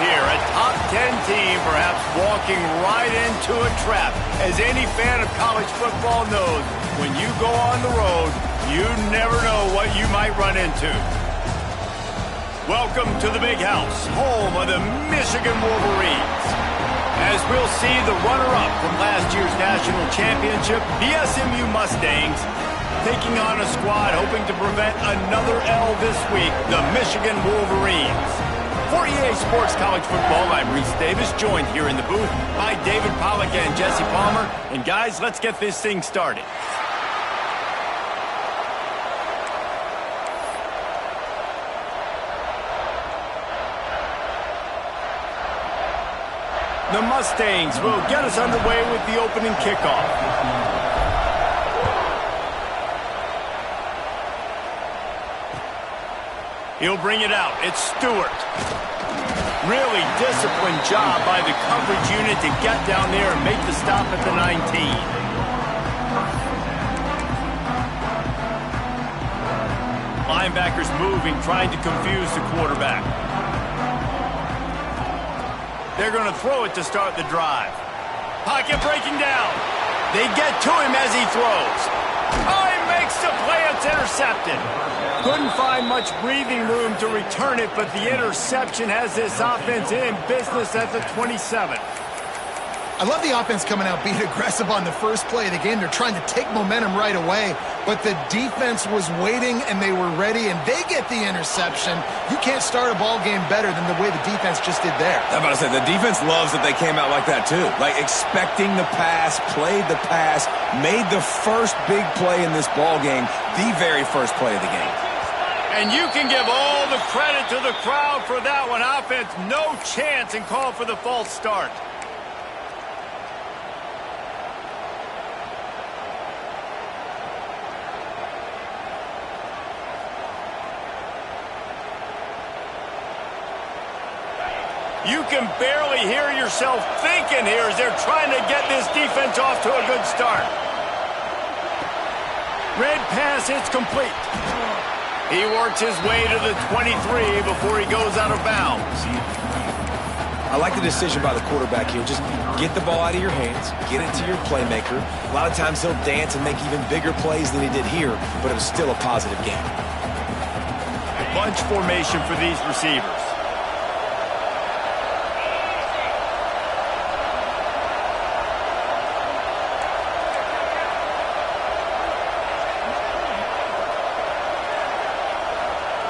here. A top 10 team perhaps walking right into a trap. As any fan of college football knows, when you go on the road, you never know what you might run into. Welcome to the Big House, home of the Michigan Wolverines. As we'll see the runner-up from last year's national championship, the SMU Mustangs, taking on a squad hoping to prevent another L this week, the Michigan Wolverines. For EA Sports College Football, I'm Reese Davis, joined here in the booth by David Pollack and Jesse Palmer. And guys, let's get this thing started. The Mustangs will get us underway with the opening kickoff. He'll bring it out. It's Stewart. Really disciplined job by the coverage unit to get down there and make the stop at the 19. Linebackers moving, trying to confuse the quarterback. They're going to throw it to start the drive. Pocket breaking down. They get to him as he throws. Oh, he makes the play. It's intercepted. Couldn't find much breathing room to return it, but the interception has this offense in business at the 27. I love the offense coming out being aggressive on the first play of the game. They're trying to take momentum right away, but the defense was waiting and they were ready, and they get the interception. You can't start a ball game better than the way the defense just did there. I'm about to say, the defense loves that they came out like that too. Like expecting the pass, played the pass, made the first big play in this ball game, the very first play of the game. And you can give all the credit to the crowd for that one. Offense, no chance, and call for the false start. You can barely hear yourself thinking here as they're trying to get this defense off to a good start. Red pass, it's complete. He works his way to the 23 before he goes out of bounds. I like the decision by the quarterback here. Just get the ball out of your hands, get it to your playmaker. A lot of times he'll dance and make even bigger plays than he did here, but it was still a positive game. Bunch formation for these receivers.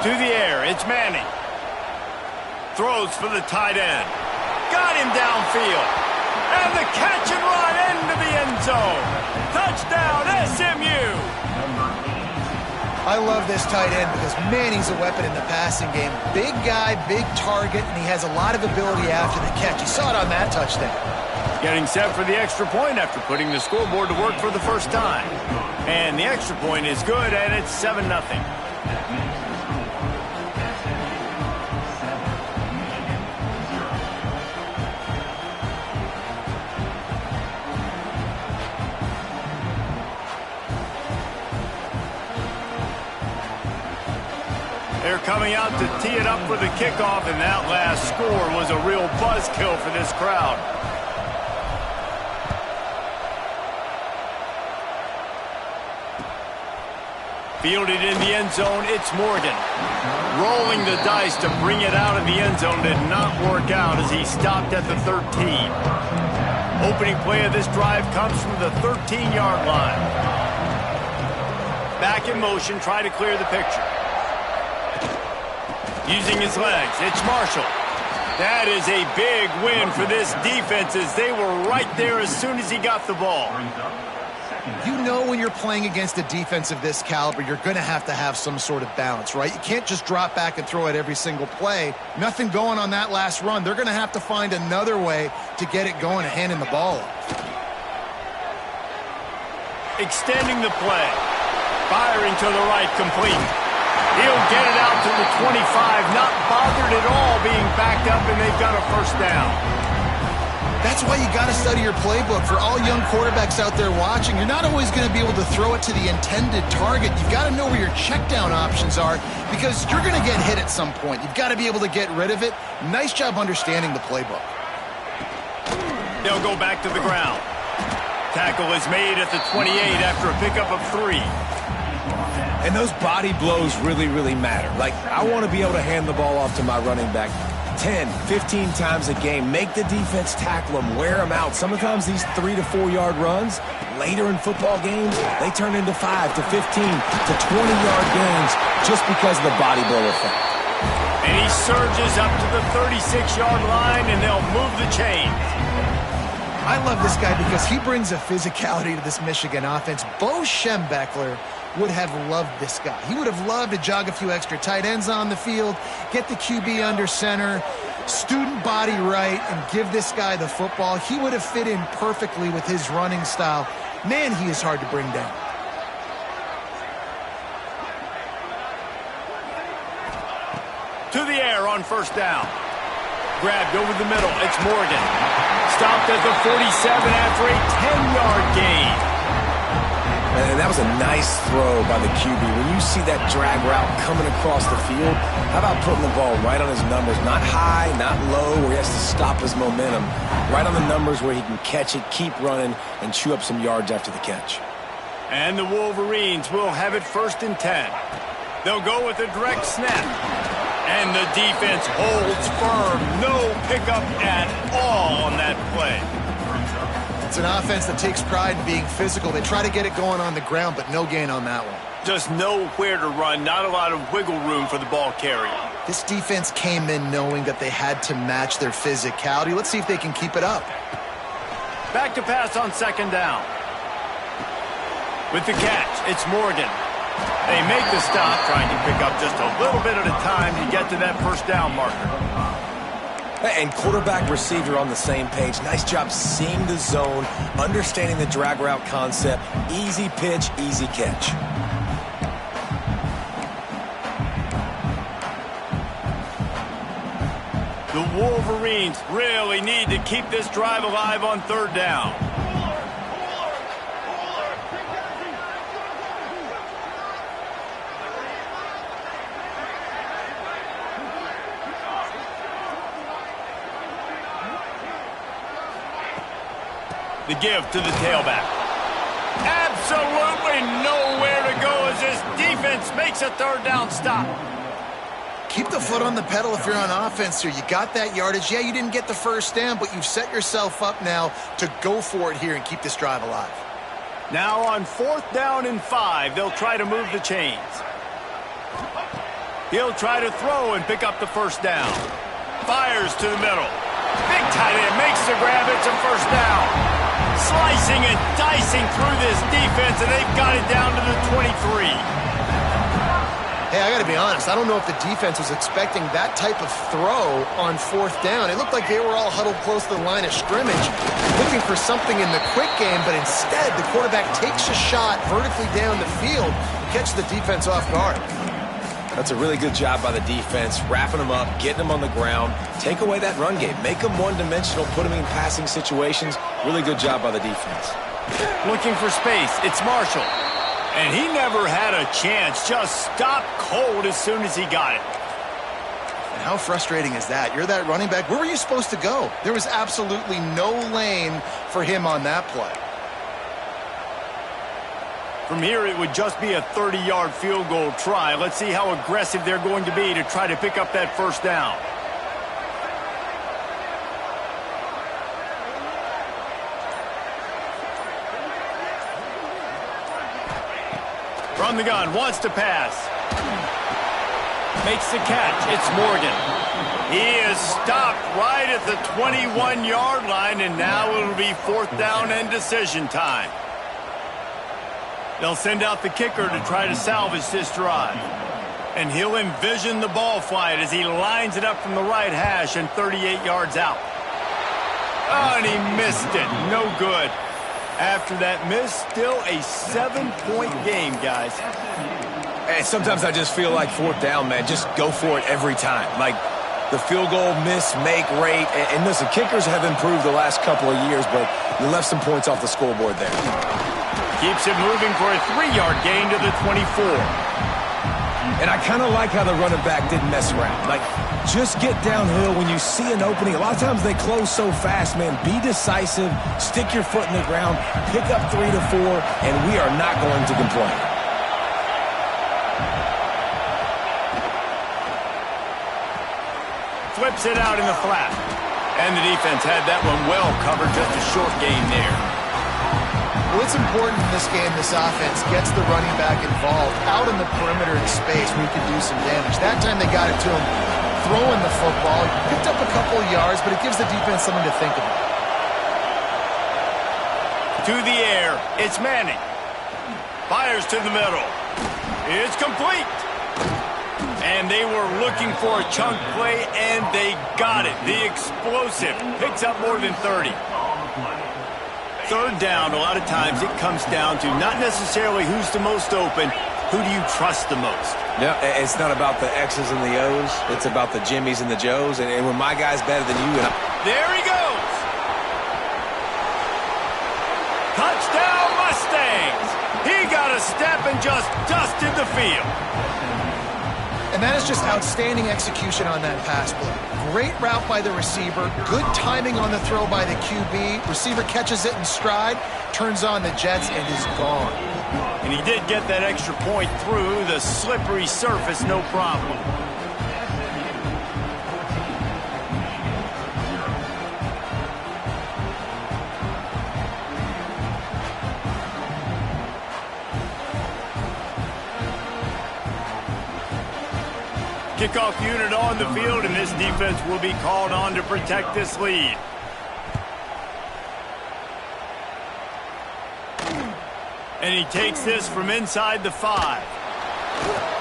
To the air, it's Manning. Throws for the tight end. Got him downfield. And the catch and run into the end zone. Touchdown, SMU. I love this tight end because Manning's a weapon in the passing game. Big guy, big target, and he has a lot of ability after the catch. You saw it on that touchdown. Getting set for the extra point after putting the scoreboard to work for the first time. And the extra point is good, and it's 7-0. They're coming out to tee it up for the kickoff, and that last score was a real buzzkill for this crowd. Fielded in the end zone, it's Morgan. Rolling the dice to bring it out of the end zone did not work out as he stopped at the 13. Opening play of this drive comes from the 13-yard line. Back in motion, try to clear the picture. Using his legs, it's Marshall. That is a big win for this defense as they were right there as soon as he got the ball. You know when you're playing against a defense of this caliber, you're going to have some sort of balance, right? You can't just drop back and throw it every single play. Nothing going on that last run. They're going to have to find another way to get it going and handing the ball off. Extending the play. Firing to the right, complete. He'll get it out to the 25, not bothered at all being backed up, and they've got a first down. That's why you got to study your playbook. For all young quarterbacks out there watching, you're not always going to be able to throw it to the intended target. You've got to know where your check down options are because you're going to get hit at some point. You've got to be able to get rid of it. Nice job understanding the playbook. They'll go back to the ground. Tackle is made at the 28 after a pickup of 3. And those body blows really, really matter. Like, I want to be able to hand the ball off to my running back 10, 15 times a game. Make the defense tackle them, wear them out. Sometimes these 3 to 4 yard runs, later in football games, they turn into 5 to 15 to 20-yard gains just because of the body blow effect. And he surges up to the 36-yard line, and they'll move the chains. I love this guy because he brings a physicality to this Michigan offense. Bo Schembechler would have loved this guy. He would have loved to jog a few extra tight ends on the field, get the QB under center, student body right, and give this guy the football. He would have fit in perfectly with his running style. Man, he is hard to bring down. To the air on first down. Grabbed over the middle. It's Morgan. Stopped at the 47 after a 10-yard gain. And that was a nice throw by the QB. When you see that drag route coming across the field, how about putting the ball right on his numbers? Not high, not low, where he has to stop his momentum. Right on the numbers where he can catch it, keep running, and chew up some yards after the catch. And the Wolverines will have it 1st and 10. They'll go with a direct snap. And the defense holds firm. No pickup at all on that play. It's an offense that takes pride in being physical. They try to get it going on the ground, but no gain on that one. Just nowhere to run. Not a lot of wiggle room for the ball carrier. This defense came in knowing that they had to match their physicality. Let's see if they can keep it up. Back to pass on 2nd down. With the catch, it's Morgan. They make the stop, trying to pick up just a little bit at a time to get to that 1st down marker. And quarterback, receiver on the same page. Nice job seeing the zone, understanding the drag route concept. Easy pitch, easy catch. The Wolverines really need to keep this drive alive on 3rd down. The give to the tailback. Absolutely nowhere to go as this defense makes a 3rd down stop. Keep the foot on the pedal if you're on offense here. You got that yardage. Yeah, you didn't get the 1st down, but you've set yourself up now to go for it here and keep this drive alive. Now on 4th down and 5, they'll try to move the chains. He'll try to throw and pick up the 1st down. Fires to the middle. Big tight end makes the grab. It's a 1st down. Slicing and dicing through this defense, and they've got it down to the 23. Hey, I got to be honest. I don't know if the defense was expecting that type of throw on 4th down. It looked like they were all huddled close to the line of scrimmage, looking for something in the quick game, but instead the quarterback takes a shot vertically down the field and catches the defense off guard. That's a really good job by the defense, wrapping them up, getting them on the ground, take away that run game, make them one-dimensional, put them in passing situations. Really good job by the defense. Looking for space, it's Marshall. And he never had a chance, just stopped cold as soon as he got it. And how frustrating is that? You're that running back. Where were you supposed to go? There was absolutely no lane for him on that play. From here, it would just be a 30-yard field goal try. Let's see how aggressive they're going to be to try to pick up that 1st down. From the gun, wants to pass. Makes the catch. It's Morgan. He is stopped right at the 21-yard line, and now it'll be 4th down and decision time. They'll send out the kicker to try to salvage this drive. And he'll envision the ball flight as he lines it up from the right hash and 38 yards out. Oh, and he missed it. No good. After that miss, still a 7-point game, guys. And sometimes I just feel like 4th down, man. Just go for it every time. Like, the field goal miss-make rate. And listen, kickers have improved the last couple of years, but you left some points off the scoreboard there. Keeps it moving for a 3-yard gain to the 24. And I kind of like how the running back didn't mess around. Like, just get downhill when you see an opening. A lot of times they close so fast, man. Be decisive, stick your foot in the ground, pick up 3 to 4, and we are not going to complain. Flips it out in the flat. And the defense had that one well covered, just a short gain there. Well, it's important in this game this offense gets the running back involved out in the perimeter in space where he can do some damage. That time they got it to him throwing the football. He picked up a couple of yards, but it gives the defense something to think about. To the air, it's Manning. Fires to the middle. It's complete. And they were looking for a chunk play, and they got it. The explosive picks up more than 30. Third down, a lot of times it comes down to not necessarily who's the most open, who do you trust the most? Yeah, it's not about the X's and the O's. It's about the Jimmies and the Joes. And when my guy's better than you, there he goes! Touchdown Mustangs! He got a step and just dusted the field. And that is just outstanding execution on that pass play. Great route by the receiver, good timing on the throw by the QB. Receiver catches it in stride, turns on the jets, and is gone. And he did get that extra point through the slippery surface, no problem. Kickoff unit on the field, and this defense will be called on to protect this lead. And he takes this from inside the 5.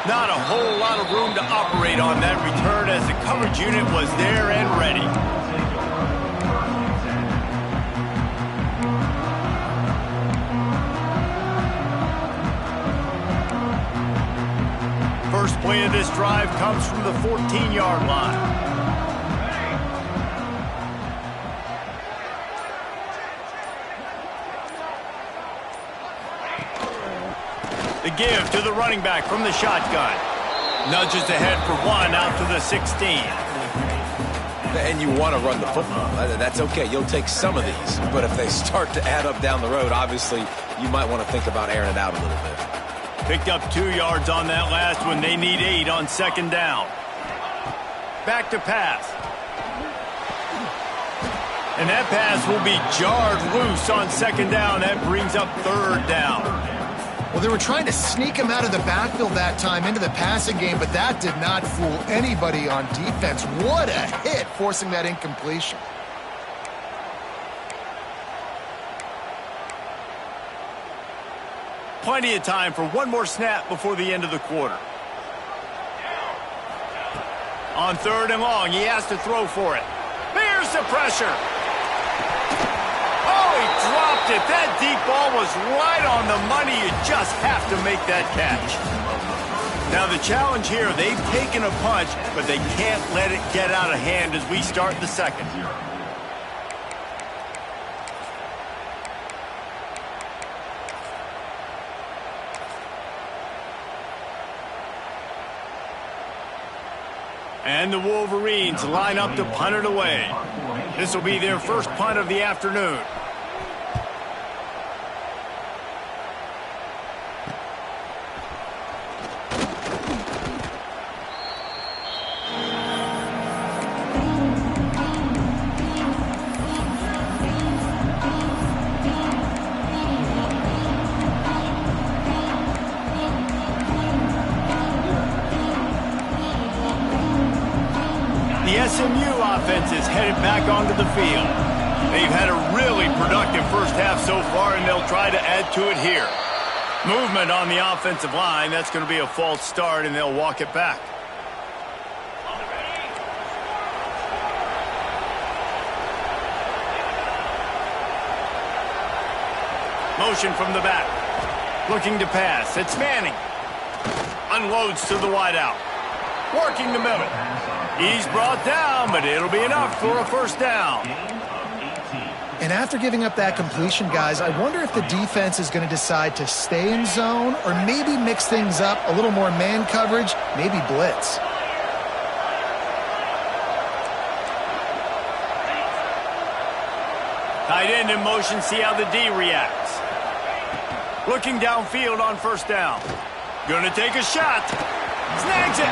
Not a whole lot of room to operate on that return as the coverage unit was there and ready. First play of this drive comes from the 14-yard line. The give to the running back from the shotgun. Nudges ahead for 1 out to the 16. And you want to run the football. That's okay. You'll take some of these. But if they start to add up down the road, obviously you might want to think about airing it out a little bit. Picked up 2 yards on that last one. They need 8 on second down. Back to pass. And that pass will be jarred loose on second down. That brings up third down. Well, they were trying to sneak him out of the backfield that time into the passing game, but that did not fool anybody on defense. What a hit, forcing that incompletion. Plenty of time for one more snap before the end of the quarter. On third and long, he has to throw for it. There's the pressure. Oh, he dropped it. That deep ball was right on the money. You just have to make that catch. Now the challenge here, they've taken a punch, but they can't let it get out of hand as we start the second. And the Wolverines line up to punt it away. This will be their first punt of the afternoon. The SMU offense is headed back onto the field. They've had a really productive first half so far, and they'll try to add to it here. Movement on the offensive line. That's going to be a false start, and they'll walk it back. Motion from the back. Looking to pass. It's Manning. Unloads to the wideout. Working the middle. He's brought down, but it'll be enough for a first down. And after giving up that completion, guys, I wonder if the defense is going to decide to stay in zone or maybe mix things up, a little more man coverage, maybe blitz. Tight end in motion, see how the D reacts. Looking downfield on first down. Gonna take a shot. Snags it.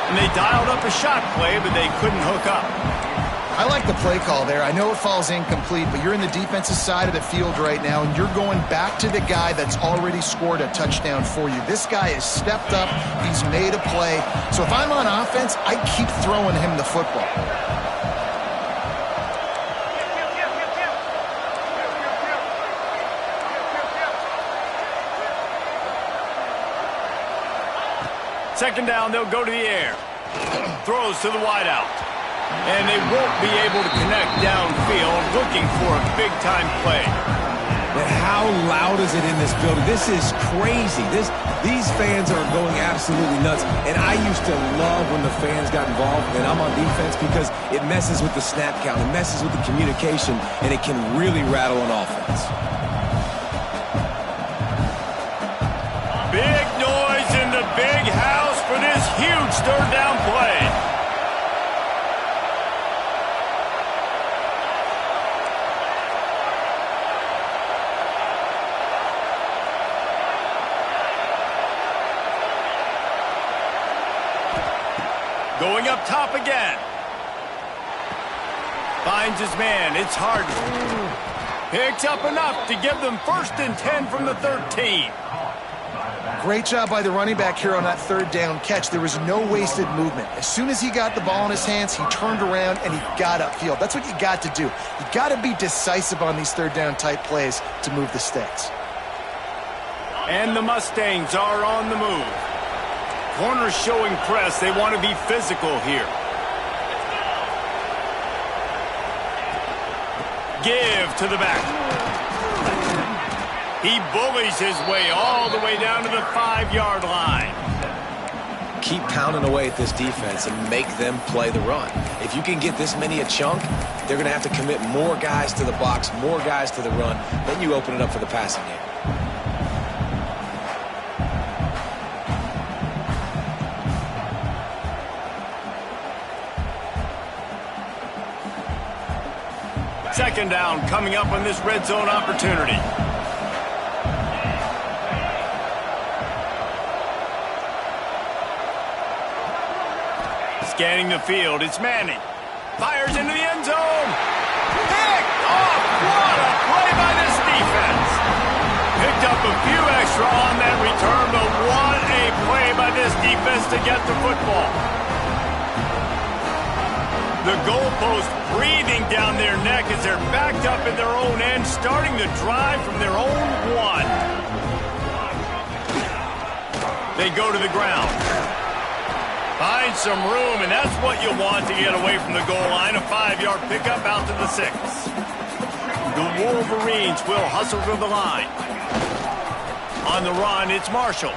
And they dialed up a shot play, but they couldn't hook up. I like the play call there. I know it falls incomplete, but you're in the defensive side of the field right now, and you're going back to the guy that's already scored a touchdown for you. This guy has stepped up. He's made a play. So if I'm on offense, I keep throwing him the football. Second down, they'll go to the air. Throws to the wideout. And they won't be able to connect downfield, looking for a big-time play. But how loud is it in this building? This is crazy. These fans are going absolutely nuts. And I used to love when the fans got involved, and I'm on defense, because it messes with the snap count, it messes with the communication, and it can really rattle an offense. Big noise in the big house for this huge third down play. Going up top again. Finds his man. It's hard. Picks up enough to give them 1st and 10 from the 13. Great job by the running back here on that third down catch. There was no wasted movement. As soon as he got the ball in his hands, he turned around and he got upfield. That's what you got to do. You got to be decisive on these third down type plays to move the sticks. And the Mustangs are on the move. Corners showing press. They want to be physical here. Give to the back. He bullies his way all the way down to the 5-yard line. Keep pounding away at this defense and make them play the run. If you can get this many a chunk, they're going to have to commit more guys to the box, more guys to the run. Then you open it up for the passing game. Second down coming up on this red zone opportunity. Scanning the field, it's Manning. Fires into the end zone. Picked off. What a play by this defense. Picked up a few extra on that return, but what a play by this defense to get the football. The goalpost breathing down their neck as they're backed up in their own end, starting the drive from their own 1. They go to the ground. Find some room, and that's what you want to get away from the goal line. A 5-yard pickup out to the 6. The Wolverines will hustle to the line. On the run, it's Marshall.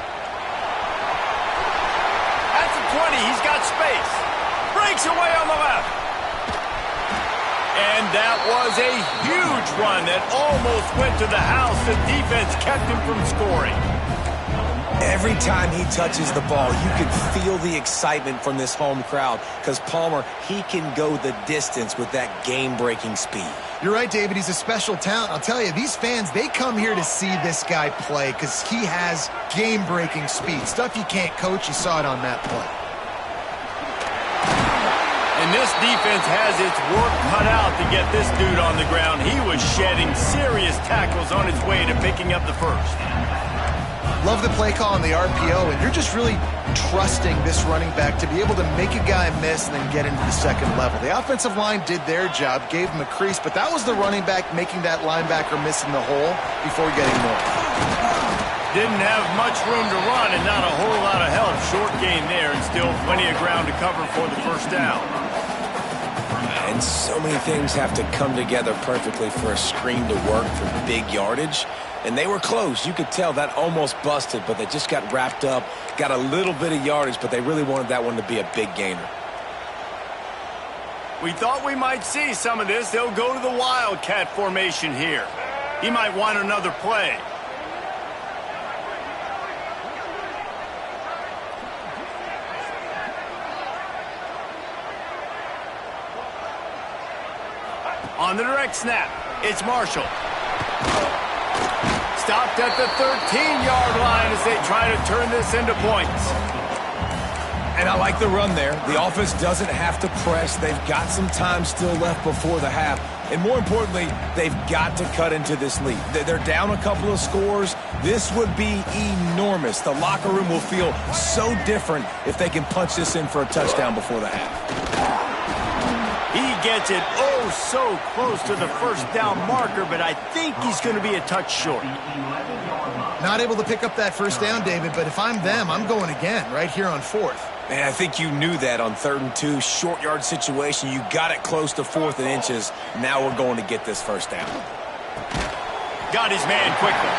At the 20, he's got space. Breaks away on the left. And that was a huge run that almost went to the house. The defense kept him from scoring. Every time he touches the ball, you can feel the excitement from this home crowd, because Palmer, he can go the distance with that game-breaking speed. You're right, David. He's a special talent. I'll tell you, these fans, they come here to see this guy play because he has game-breaking speed. Stuff you can't coach. You saw it on that play. And this defense has its work cut out to get this dude on the ground. He was shedding serious tackles on his way to picking up the first. Love the play call on the RPO, and you're just really trusting this running back to be able to make a guy miss and then get into the second level. The offensive line did their job, gave him a crease, but that was the running back making that linebacker miss in the hole before getting more. Didn't have much room to run and not a whole lot of help. Short gain there and still plenty of ground to cover for the first down. And so many things have to come together perfectly for a screen to work for big yardage. And they were close. You could tell that almost busted, but they just got wrapped up, got a little bit of yardage, but they really wanted that one to be a big gainer. We thought we might see some of this. They'll go to the Wildcat formation here. He might want another play. On the direct snap, it's Marshall. Stopped at the 13-yard line as they try to turn this into points. And I like the run there. The offense doesn't have to press. They've got some time still left before the half. And more importantly, they've got to cut into this lead. They're down a couple of scores. This would be enormous. The locker room will feel so different if they can punch this in for a touchdown before the half. He gets it so close to the first down marker, but I think he's going to be a touch short. Not able to pick up that first down, David, but if I'm them, I'm going again right here on 4th. Man, I think you knew that on 3rd and 2, short yard situation. You got it close to 4th and inches. Now we're going to get this first down. Got his man quickly.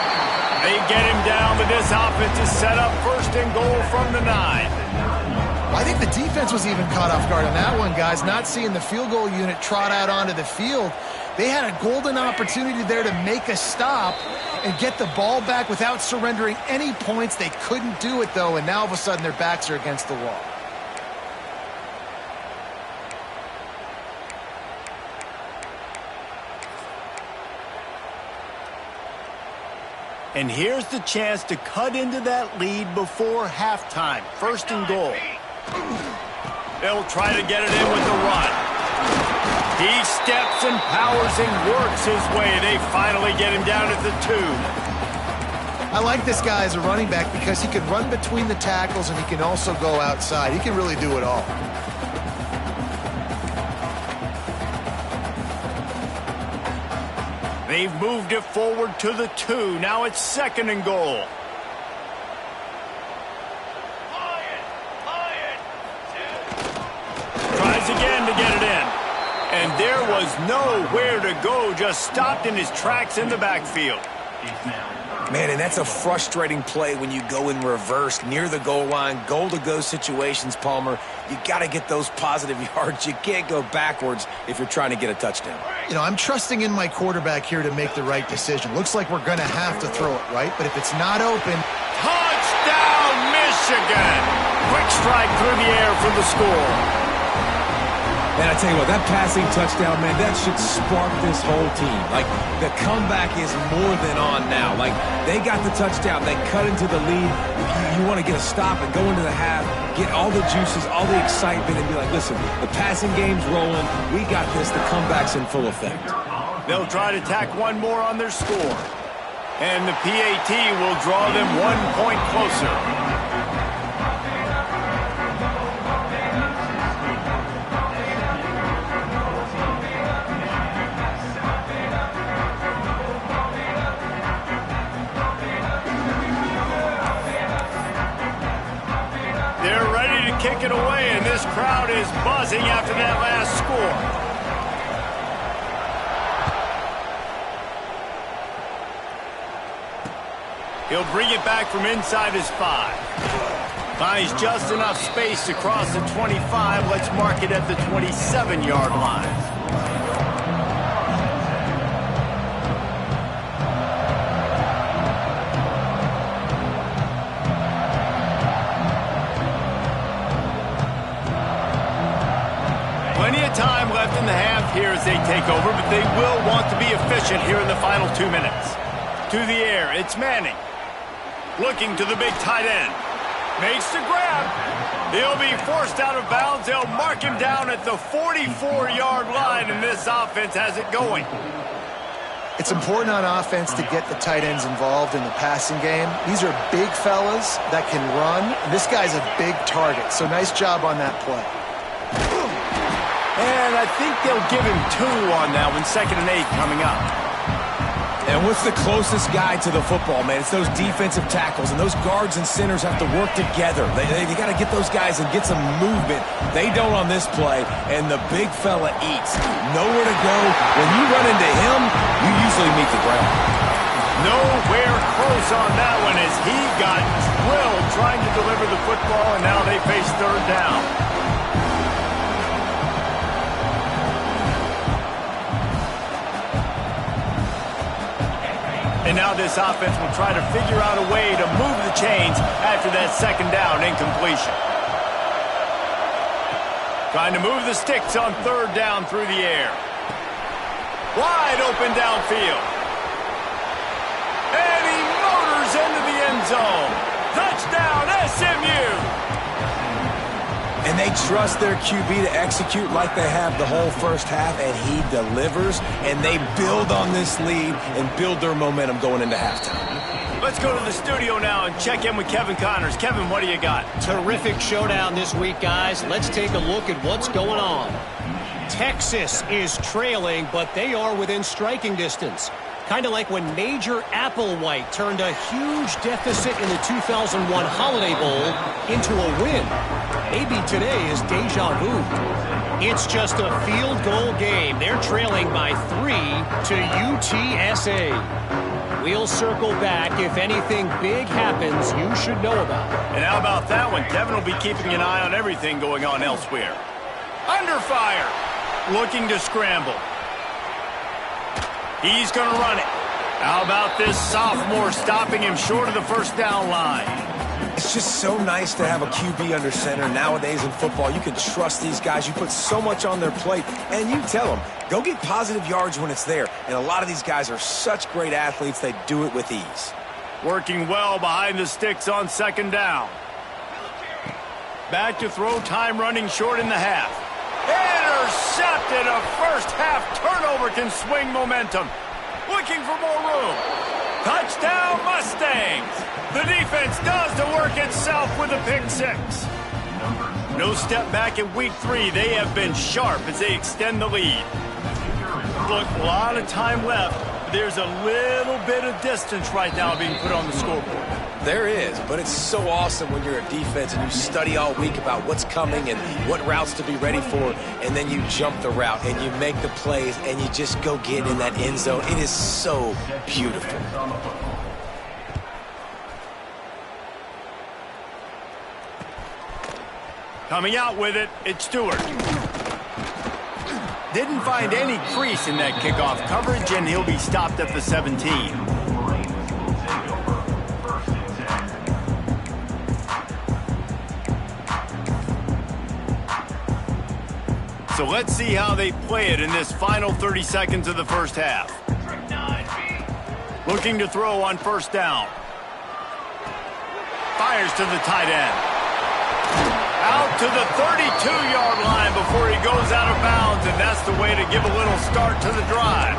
They get him down, but this offense is set up 1st and goal from the 9. I think the defense was even caught off guard on that one, guys. Not seeing the field goal unit trot out onto the field. They had a golden opportunity there to make a stop and get the ball back without surrendering any points. They couldn't do it, though, and now all of a sudden their backs are against the wall. And here's the chance to cut into that lead before halftime. 1st and goal. They'll try to get it in with the run. He steps and powers and works his way. They finally get him down at the 2. I like this guy as a running back because he can run between the tackles and he can also go outside. He can really do it all. They've moved it forward to the 2. Now it's 2nd and goal. Tries again to get it in. And there was nowhere to go. Just stopped in his tracks in the backfield. Man, and that's a frustrating play when you go in reverse near the goal line, goal-to-go situations, Palmer. You got to get those positive yards. You can't go backwards if you're trying to get a touchdown. You know, I'm trusting in my quarterback here to make the right decision. Looks like we're going to have to throw it, right? But if it's not open... Touchdown, Michigan! Quick strike through the air for the score. And I tell you what, that passing touchdown, man, that should spark this whole team. Like, the comeback is more than on now. Like, they got the touchdown. They cut into the lead. You want to get a stop and go into the half, get all the juices, all the excitement, and be like, listen, the passing game's rolling. We got this. The comeback's in full effect. They'll try to tack one more on their score. And the PAT will draw them 1 point closer. Kick it away, and this crowd is buzzing after that last score. He'll bring it back from inside his 5. Finds just enough space to cross the 25. Let's mark it at the 27-yard line. Plenty of time left in the half here as they take over, but they will want to be efficient here in the final 2 minutes. To the air, it's Manning. Looking to the big tight end. Makes the grab. He'll be forced out of bounds. They'll mark him down at the 44-yard line, and this offense has it going. It's important on offense to get the tight ends involved in the passing game. These are big fellas that can run. This guy's a big target, so nice job on that play. And I think they'll give him 2 on that one. 2nd and 8 coming up. And what's the closest guy to the football, man? It's those defensive tackles, and those guards and centers have to work together. They got to get those guys and get some movement. They don't on this play, and the big fella eats. Nowhere to go. When you run into him, you usually meet the ground. Nowhere close on that one as he got drilled trying to deliver the football, and now they face 3rd down. And now this offense will try to figure out a way to move the chains after that second down incompletion. Trying to move the sticks on third down through the air. Wide open downfield. And he motors into the end zone. Touchdown, SMU! And they trust their QB to execute like they have the whole first half, and he delivers, and they build on this lead and build their momentum going into halftime. Let's go to the studio now and check in with Kevin Connors. Kevin, what do you got? Terrific showdown this week, guys. Let's take a look at what's going on. Texas is trailing, but they are within striking distance. Kind of like when Major Applewhite turned a huge deficit in the 2001 Holiday Bowl into a win. Maybe today is deja vu. It's just a field goal game. They're trailing by 3 to UTSA. We'll circle back if anything big happens you should know about. And how about that one? Kevin will be keeping an eye on everything going on elsewhere. Under fire. Looking to scramble. He's going to run it. How about this sophomore stopping him short of the first down line? It's just so nice to have a QB under center. Nowadays in football, you can trust these guys. You put so much on their plate, and you tell them, go get positive yards when it's there. And a lot of these guys are such great athletes, they do it with ease. Working well behind the sticks on second down. Back to throw, time running short in the half. Intercepted. A first half turnover can swing momentum. Looking for more room. Touchdown Mustangs. The defense does the work itself with a pick six. No step back in week 3. They have been sharp as they extend the lead. Look, a lot of time left. There's a little bit of distance right now being put on the scoreboard. There is, but it's so awesome when you're a defense and you study all week about what's coming and what routes to be ready for, and then you jump the route and you make the plays and you just go get in that end zone. It is so beautiful. Coming out with it, it's Stewart. Didn't find any crease in that kickoff coverage, and he'll be stopped at the 17. So let's see how they play it in this final 30 seconds of the first half. Looking to throw on first down. Fires to the tight end. Out to the 32-yard line before he goes out of bounds, and that's the way to give a little start to the drive.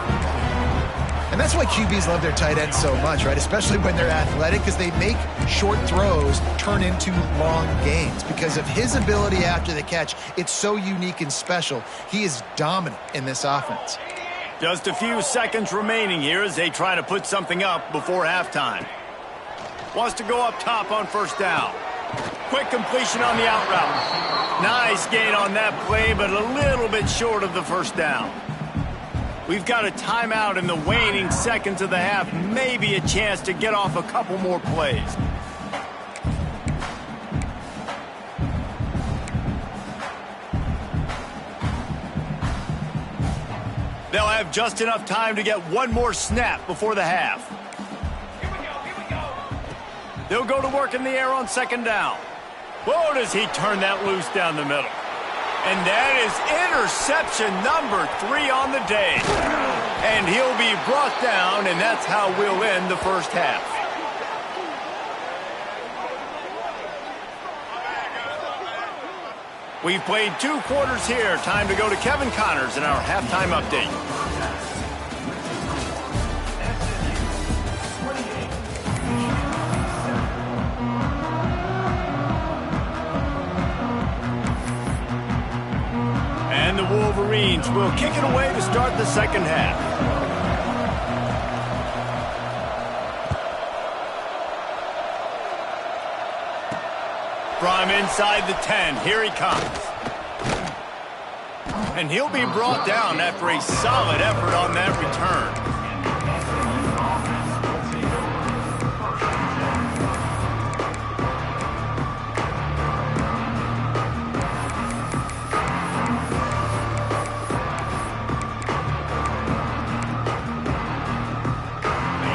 And that's why QBs love their tight ends so much, right? Especially when they're athletic, because they make short throws turn into long gains. Because of his ability after the catch, it's so unique and special. He is dominant in this offense. Just a few seconds remaining here as they try to put something up before halftime. Wants to go up top on first down. Quick completion on the out route. Nice gain on that play, but a little bit short of the first down. We've got a timeout in the waning seconds of the half. Maybe a chance to get off a couple more plays. They'll have just enough time to get one more snap before the half. They'll go to work in the air on second down. Whoa, does he turn that loose down the middle. And that is interception number 3 on the day. And he'll be brought down, and that's how we'll end the first half. We've played 2 quarters here. Time to go to Kevin Connors in our halftime update. And the Wolverines will kick it away to start the second half. From inside the 10, here he comes. And he'll be brought down after a solid effort on that return.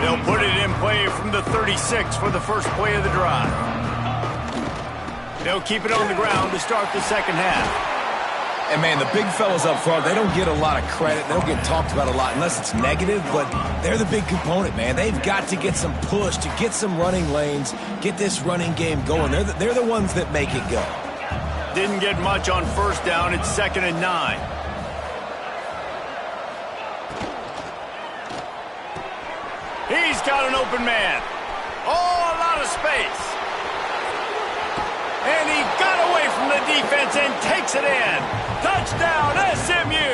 They'll put it in play from the 36 for the first play of the drive. They'll keep it on the ground to start the second half. And, man, the big fellas up front, they don't get a lot of credit. They don't get talked about a lot unless it's negative, but they're the big component, man. They've got to get some push, to get some running lanes, get this running game going. They're the ones that make it go. Didn't get much on first down. It's 2nd and 9. He's got an open man. Oh, a lot of space. And he got away from the defense and takes it in. Touchdown, SMU!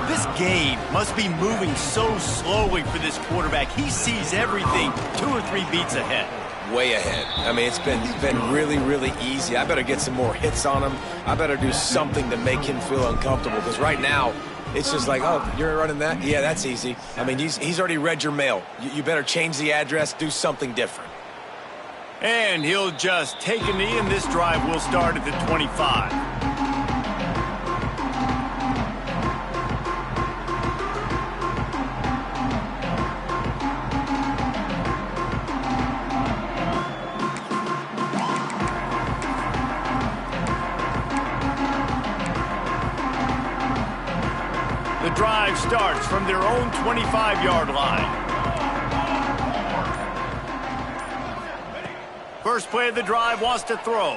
This game must be moving so slowly for this quarterback. He sees everything 2 or 3 beats ahead. Way ahead. I mean, it's been really, really easy. I better get some more hits on him. I better do something to make him feel uncomfortable, because right now, it's just like, oh, you're running that? Yeah, that's easy. I mean, he's already read your mail. You better change the address, do something different. And he'll just take a knee, and this drive will start at the 25. The drive starts from their own 25-yard line. First play of the drive, wants to throw.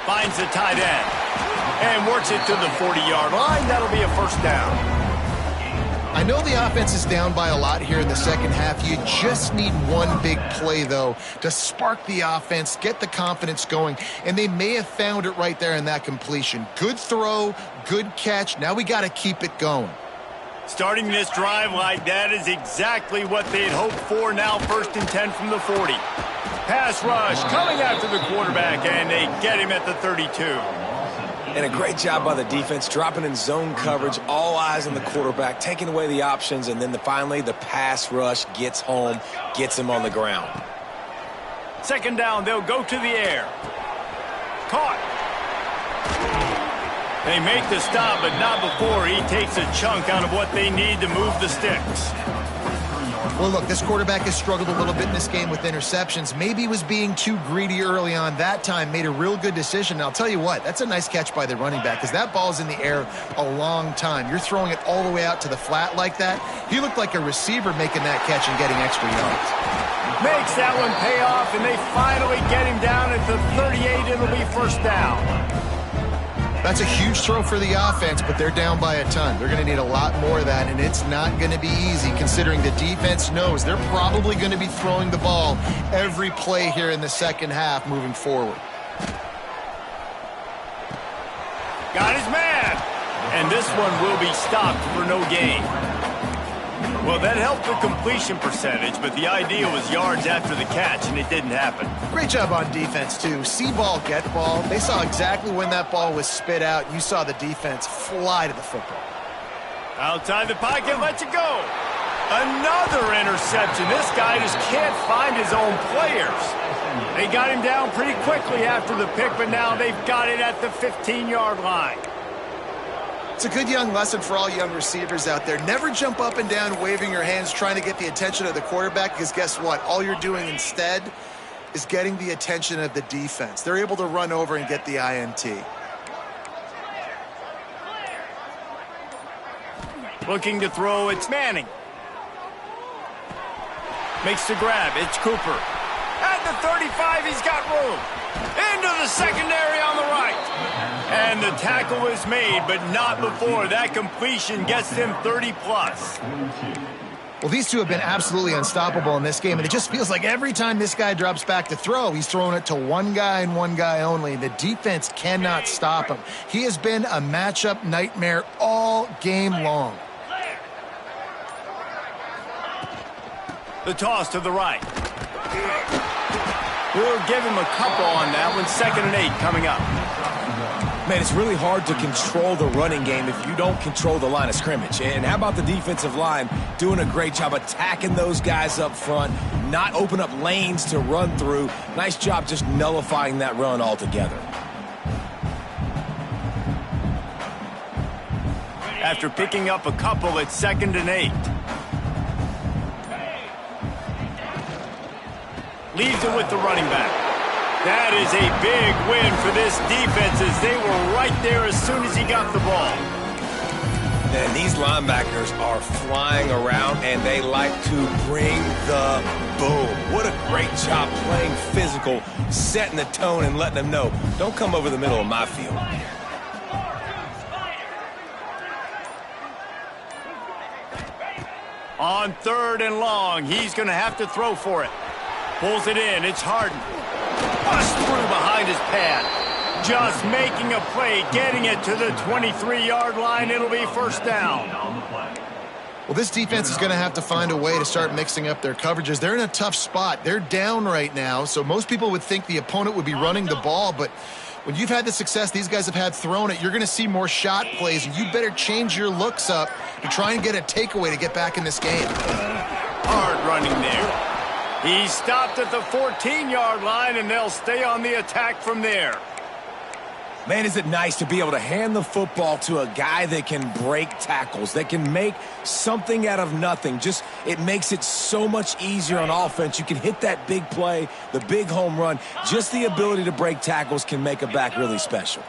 Finds the tight end. And works it to the 40-yard line. That'll be a first down. I know the offense is down by a lot here in the second half. You just need one big play, though, to spark the offense, get the confidence going, and they may have found it right there in that completion. Good throw, good catch. Now we got to keep it going. Starting this drive like that is exactly what they'd hoped for. Now 1st and 10 from the 40. Pass rush coming after the quarterback, and they get him at the 32. And a great job by the defense, dropping in zone coverage, all eyes on the quarterback, taking away the options, and then finally the pass rush gets home, gets him on the ground. 2nd down, they'll go to the air. Caught. They make the stop, but not before he takes a chunk out of what they need to move the sticks. Well, look, this quarterback has struggled a little bit in this game with interceptions. Maybe he was being too greedy early on. That time made a real good decision. And I'll tell you what, that's a nice catch by the running back, because that ball's in the air a long time. You're throwing it all the way out to the flat like that. He looked like a receiver making that catch and getting extra yards. Makes that one pay off, and they finally get him down at the 38. It'll be first down. That's a huge throw for the offense, but they're down by a ton. They're going to need a lot more of that, and it's not going to be easy considering the defense knows they're probably going to be throwing the ball every play here in the second half moving forward. Got his man, and this one will be stopped for no gain. Well, that helped the completion percentage, but the idea was yards after the catch, and it didn't happen. Great job on defense, too. See ball, get ball. They saw exactly when that ball was spit out. You saw the defense fly to the football. Outside the pocket, lets it go. Another interception. This guy just can't find his own players. They got him down pretty quickly after the pick, but now they've got it at the 15-yard line. It's a good young lesson for all young receivers out there. Never jump up and down waving your hands trying to get the attention of the quarterback, because guess what? All you're doing instead is getting the attention of the defense. They're able to run over and get the INT. Looking to throw, it's Manning. Makes the grab, it's Cooper. At the 35, he's got room. Into the secondary on the right. And the tackle is made, but not before. That completion gets them 30-plus. Well, these two have been absolutely unstoppable in this game, and it just feels like every time this guy drops back to throw, he's throwing it to one guy and one guy only. The defense cannot stop him. He has been a matchup nightmare all game long. The toss to the right. We'll give him a couple on that one. 2nd and 8 coming up. Man, it's really hard to control the running game if you don't control the line of scrimmage. And how about the defensive line doing a great job attacking those guys up front, not open up lanes to run through. Nice job just nullifying that run altogether. After picking up a couple, it's 2nd and 8. leaves it with the running back. That is a big win for this defense as they were right there as soon as he got the ball. And these linebackers are flying around, and they like to bring the boom. What a great job playing physical, setting the tone and letting them know, don't come over the middle of my field. On 3rd and long, he's going to have to throw for it. Pulls it in. It's Harden. Bust through behind his pad. Just making a play, getting it to the 23-yard line. It'll be first down. Well, this defense is going to have to find a way to start mixing up their coverages. They're in a tough spot. They're down right now, so most people would think the opponent would be running the ball, but when you've had the success these guys have had throwing it, you're going to see more shot plays, and you better change your looks up to try and get a takeaway to get back in this game. Hard running there. He stopped at the 14-yard line, and they'll stay on the attack from there. Man, is it nice to be able to hand the football to a guy that can break tackles, that can make something out of nothing. Just, it makes it so much easier on offense. You can hit that big play, the big home run. Just the ability to break tackles can make a back really special.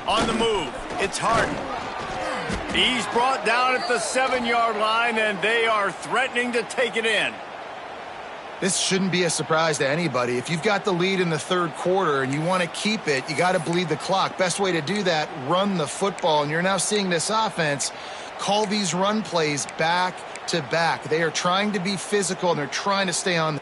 On the move, it's Harden. He's brought down at the 7-yard line, and they are threatening to take it in. This shouldn't be a surprise to anybody. If you've got the lead in the 3rd quarter and you want to keep it, you got to bleed the clock. Best way to do that, run the football. And you're now seeing this offense call these run plays back to back. They are trying to be physical, and they're trying to stay on.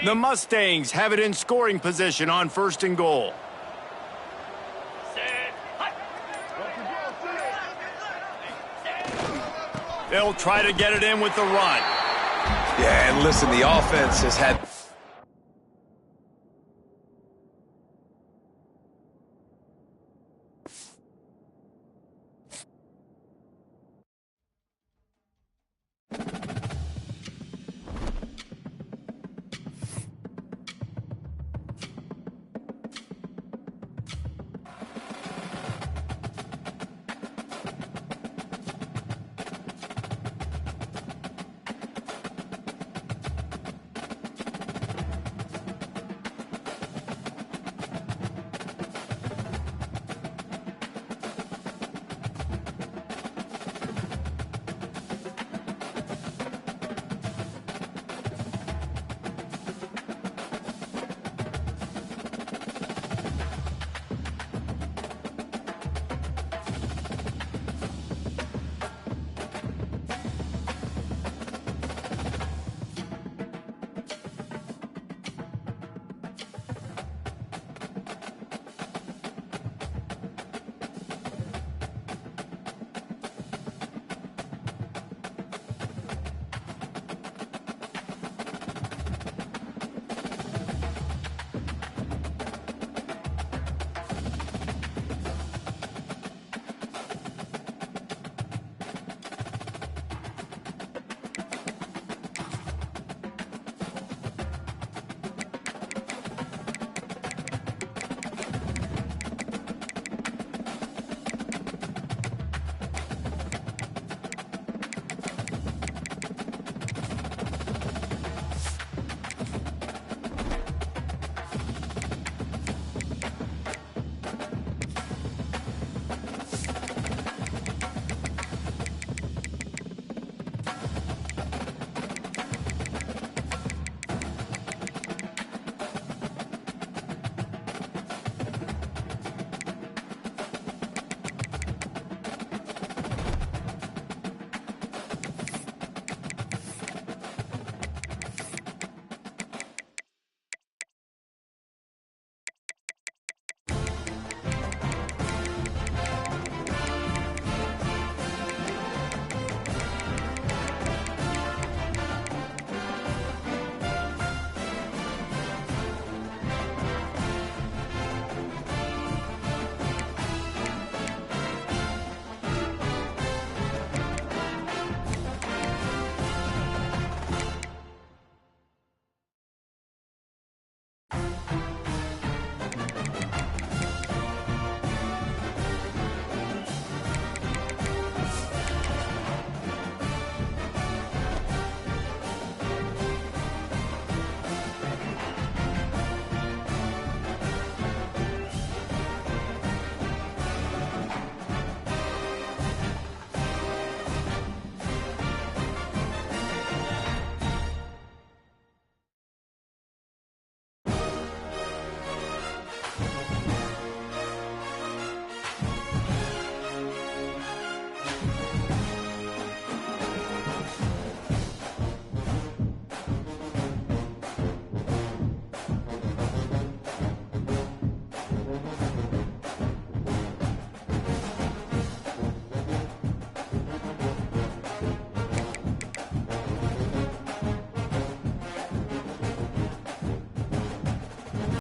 The Mustangs have it in scoring position on 1st and goal. They'll try to get it in with the run. Yeah, and listen, the offense has had...